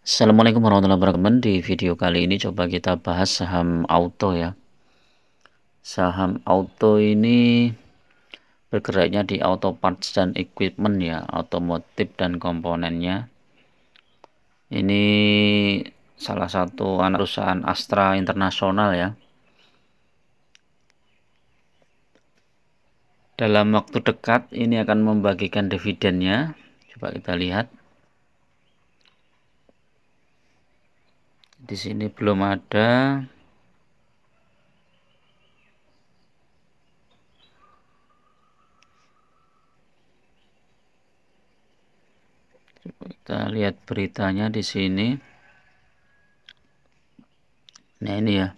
Assalamualaikum warahmatullahi wabarakatuh. Di video kali ini coba kita bahas saham auto ya. Saham auto ini bergeraknya di auto parts dan equipment ya, otomotif dan komponennya. Ini salah satu anak perusahaan Astra Internasional ya. Dalam waktu dekat ini akan membagikan dividennya. Coba kita lihat. Di sini belum ada. Coba kita lihat beritanya di sini. Nah, ini ya.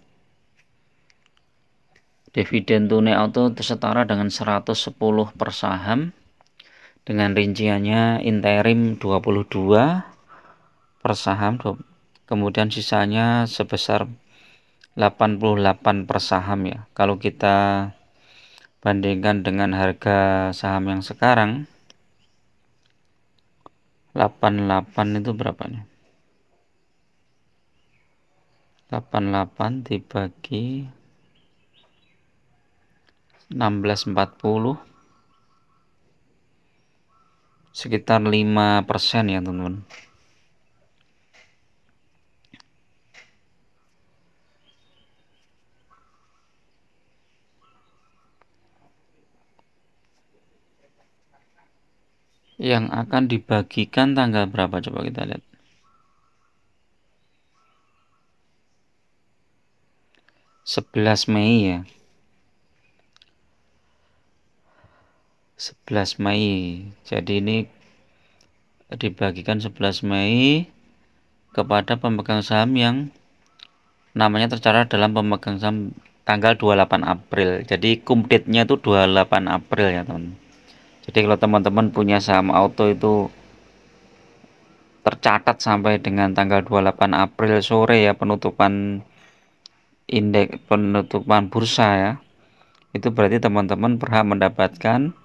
Dividen tunai auto setara dengan 110 per saham dengan rinciannya interim 22 per saham, kemudian sisanya sebesar 88 per saham ya. Kalau kita bandingkan dengan harga saham yang sekarang 88 itu berapa nih? 88 dibagi 1640 sekitar 5% ya teman-teman. Yang akan dibagikan tanggal berapa, coba kita lihat. 11 Mei ya. 11 Mei. Jadi ini dibagikan 11 Mei kepada pemegang saham yang namanya tercatat dalam pemegang saham tanggal 28 April. Jadi kumdate-nya itu 28 April ya, teman. Jadi kalau teman-teman punya saham auto itu tercatat sampai dengan tanggal 28 April sore ya, penutupan indeks, penutupan bursa ya. Itu berarti teman-teman berhak mendapatkan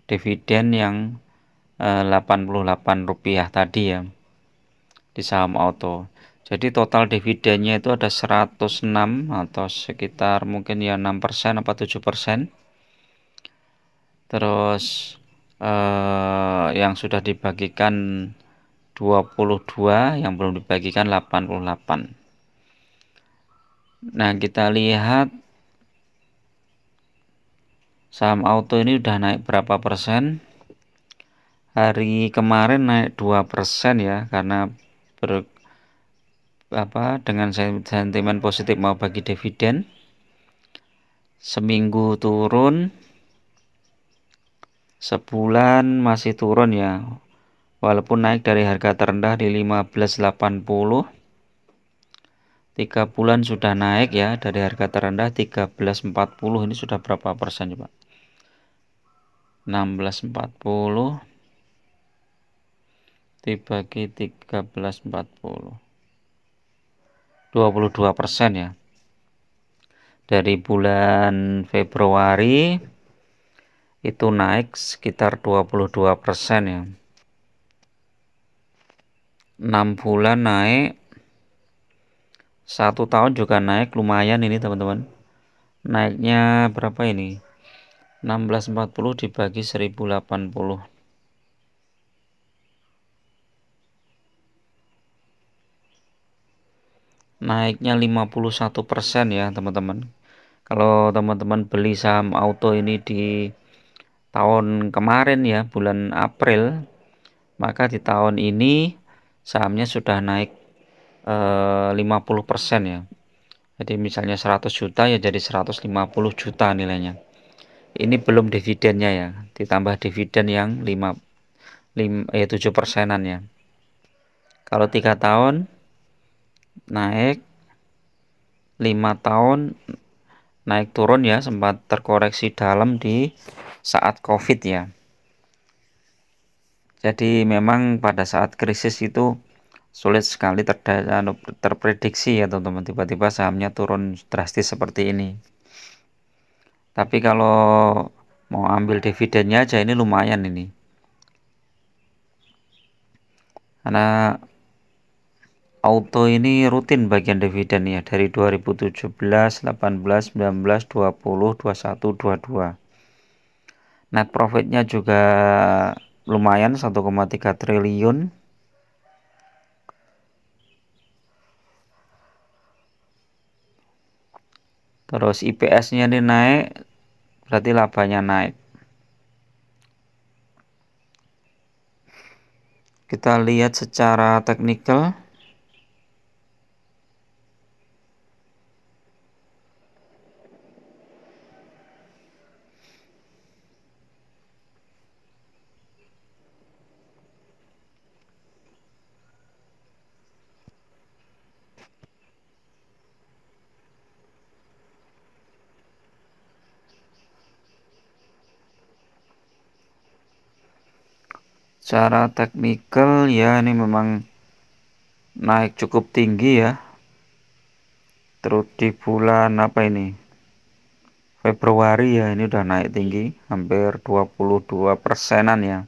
dividen yang 88 rupiah tadi ya di saham auto. Jadi total dividennya itu ada 106 atau sekitar mungkin ya 6% apa 7%. Terus yang sudah dibagikan 22, yang belum dibagikan 88. Nah, kita lihat saham auto ini udah naik berapa persen. Hari kemarin naik 2% ya, karena dengan sentimen positif mau bagi dividen. Seminggu turun, sebulan masih turun ya, walaupun naik dari harga terendah di 15.80. 3 bulan sudah naik ya, dari harga terendah 13.40. Ini sudah berapa persen coba? 16.40 dibagi 13.40, 22% ya. Dari bulan Februari itu naik sekitar 22% ya. 6 bulan naik, 1 tahun juga naik lumayan ini teman-teman. Naiknya berapa ini? 16.40 dibagi 1080. Naiknya 51% ya teman-teman. Kalau teman-teman beli saham auto ini di tahun kemarin ya, bulan April, maka di tahun ini sahamnya sudah naik 50% ya. Jadi misalnya 100 juta ya jadi 150 juta nilainya. Ini belum dividennya ya, ditambah dividen yang 7%-an ya. Kalau 3 tahun naik, 5 tahun naik turun ya, sempat terkoreksi dalam di saat COVID ya. Jadi memang pada saat krisis itu sulit sekali terprediksi ya teman-teman, tiba-tiba sahamnya turun drastis seperti ini. Tapi kalau mau ambil dividennya aja ini lumayan ini. Karena Auto ini rutin bagian dividen ya dari 2017, 18, 19, 20, 21, 22. Net profitnya juga lumayan 1,3 triliun. Terus IPS-nya ini naik, berarti labanya naik. Kita lihat secara teknikal. Secara teknikal ya ini memang naik cukup tinggi ya. Terus di bulan apa ini? Februari ya ini udah naik tinggi, hampir 22%-an ya.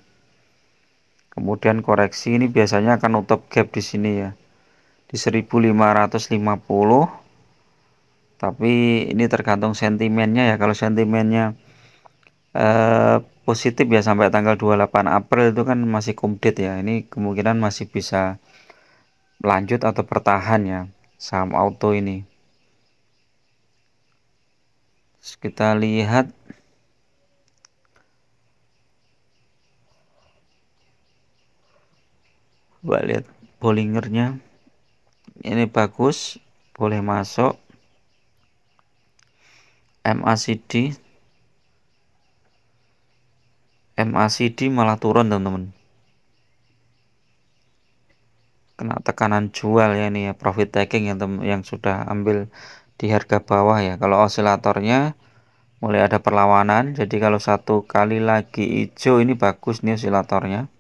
Kemudian koreksi ini biasanya akan nutup gap di sini ya. Di 1550. Tapi ini tergantung sentimennya ya. Kalau sentimennya positif ya sampai tanggal 28 April itu kan masih kumdit ya. Ini kemungkinan masih bisa lanjut atau bertahan ya saham auto ini. Terus kita lihat Bollingernya ini bagus, boleh masuk. MACD malah turun teman-teman, kena tekanan jual ya ini ya, profit taking yang sudah ambil di harga bawah ya. Kalau osilatornya mulai ada perlawanan, jadi kalau satu kali lagi hijau ini bagus nih osilatornya.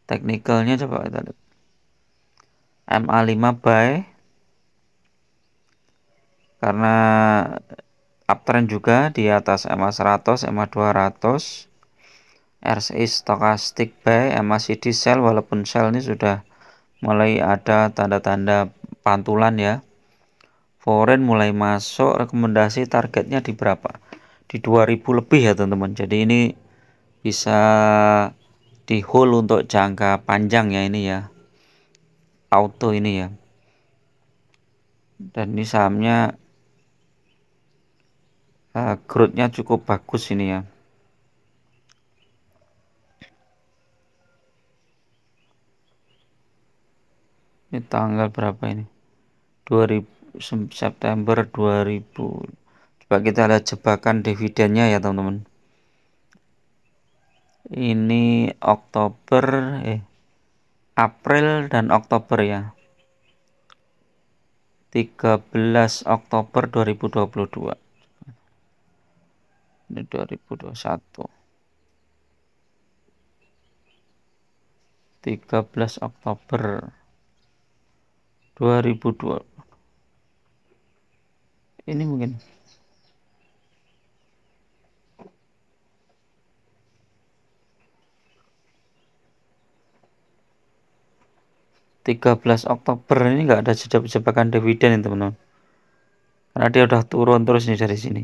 Teknikalnya coba kita lihat. MA5 buy karena uptrend juga di atas MA100, MA200. RSI stokastik buy, MACD sell, walaupun sell ini sudah mulai ada tanda-tanda pantulan ya. Foreign mulai masuk, rekomendasi targetnya di berapa? Di 2000 lebih ya teman-teman. Jadi ini bisa di hold untuk jangka panjang ya ini ya. Auto ini ya. Dan ini sahamnya growth-nya cukup bagus ini ya. Ini tanggal berapa ini? 2000 September 2000. Coba kita lihat jebakan dividennya ya teman-teman. Ini April dan Oktober ya. 13 Oktober 2022. Ini 2021. 13 Oktober 2002. Ini mungkin 13 Oktober ini nggak ada jebakan dividen ya teman-teman, karena dia udah turun terus nih dari sini.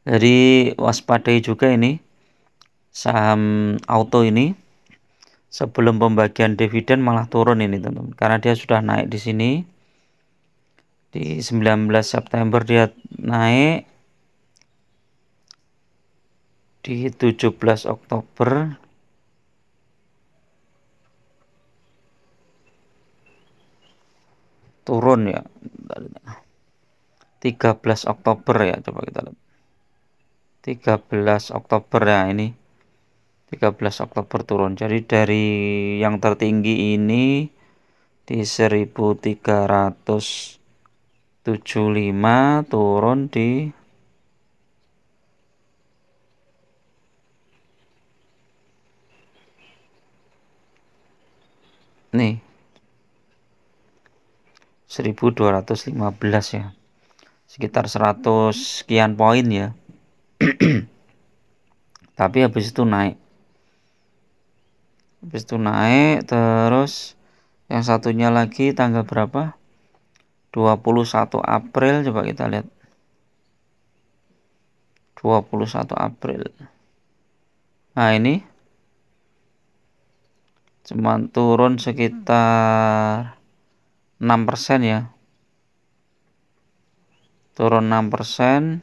Jadi waspadai juga ini saham auto ini sebelum pembagian dividen malah turun ini teman-teman, karena dia sudah naik di sini. Di 19 September dia naik, di 17 Oktober turun ya. 13 Oktober ya, coba kita lihat. 13 Oktober ya ini. 13 Oktober turun. Jadi dari yang tertinggi ini di 1375 turun di nih 1215 ya. Sekitar 100 sekian poin ya. Tapi habis itu naik. habis itu naik, terus yang satunya lagi tanggal berapa? 21 April, coba kita lihat. 21 April. Nah, ini cuman turun sekitar 6% ya. Turun 6%,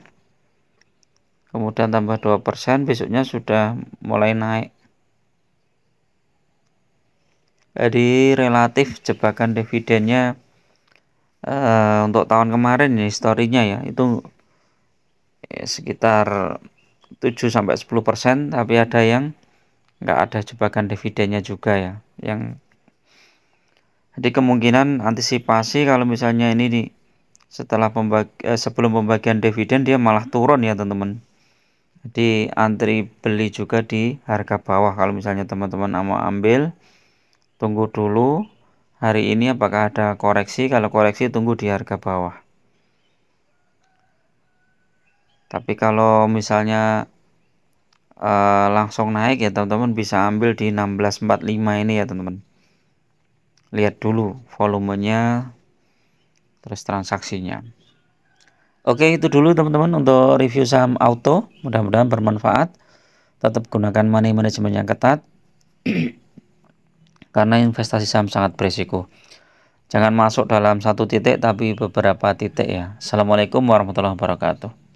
kemudian tambah 2%, besoknya sudah mulai naik. Jadi relatif jebakan dividennya untuk tahun kemarin ya, historinya ya, itu sekitar 7-10%, tapi ada yang nggak ada jebakan dividennya juga ya. Jadi kemungkinan antisipasi kalau misalnya ini setelah sebelum pembagian dividen dia malah turun ya teman-teman. Jadi antri beli juga di harga bawah. Kalau misalnya teman-teman mau ambil, tunggu dulu hari ini apakah ada koreksi. Kalau koreksi tunggu di harga bawah. Tapi kalau misalnya langsung naik ya teman-teman bisa ambil di 1645 ini ya teman-teman. Lihat dulu volumenya, terus transaksinya. Oke, itu dulu teman-teman untuk review saham auto. Mudah-mudahan bermanfaat. Tetap gunakan money management yang ketat. Karena investasi saham sangat berisiko. Jangan masuk dalam satu titik tapi beberapa titik ya. Assalamualaikum warahmatullahi wabarakatuh.